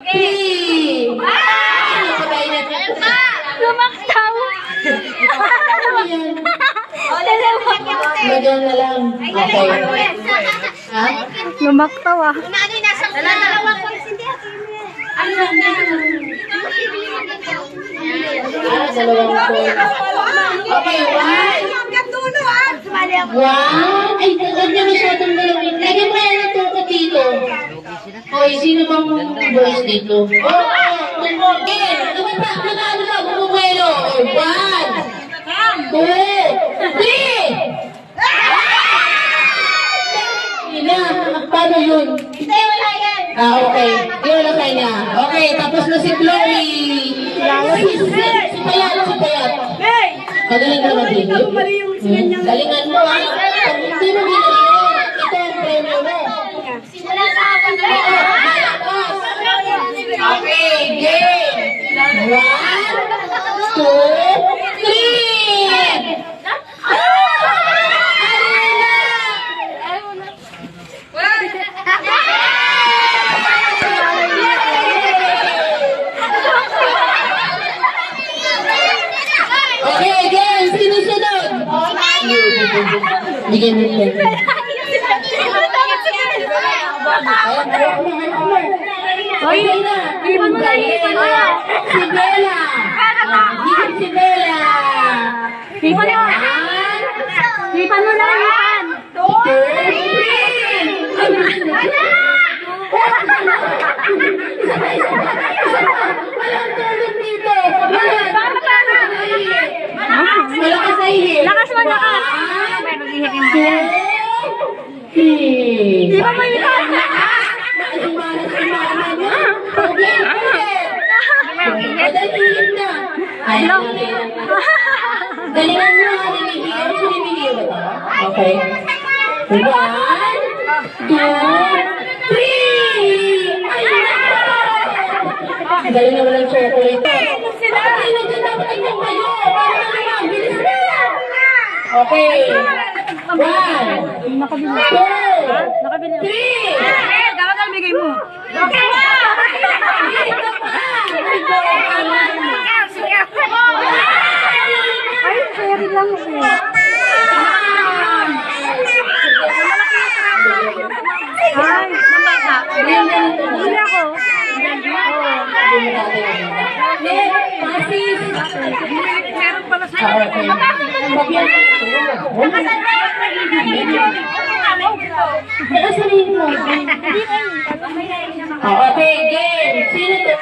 Three. Lumaktaw. Lagyan na lang. Okay. Ha? Lumaktaw ah. Dalawang konsindihan. Dalawang phone. Okay, one. One. Ay, huwag niya masyadong dalawin. Lagyan mo yan ng tuko dito. Hoy, sino bang boys dito? Okay. Nag-ano ka? Bumubuelo. One. Two. Three. Ina, paano yun? Okay. Yun na kanya. Okay, tapos na si Chloe. Si Payat, si Payat. Magaling ka mag-video. Galingan mo, ha? Hindi mo ginagawa. Ito ang premyo mo. Okay, game. One, two, three. Okay, again, sino sunod? Bigyan mo siya. Hoy, ipan mo na, ipan mo. Si Bella. Si Bella. Ipan mo. Ipan mo na, ipan. Malakas na ihip. Lakas mo, lakas. Pero ihip yung mga. Ipan mo, ipan. Galingan mo, hinihigil ba ito? Okay. One, two, three! Galing naman ang chocolate. Okay. One, two, three! Dapat ang bigay mo. Ay, sorry lang siya. Ay, mamata. Hindi ako. Meron pala sa'yo. Okay, game. Sino to?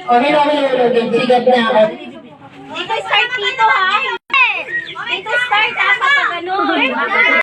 Okay, sigat na ako. Dito start dito ha. Dito start ha, pag ganun.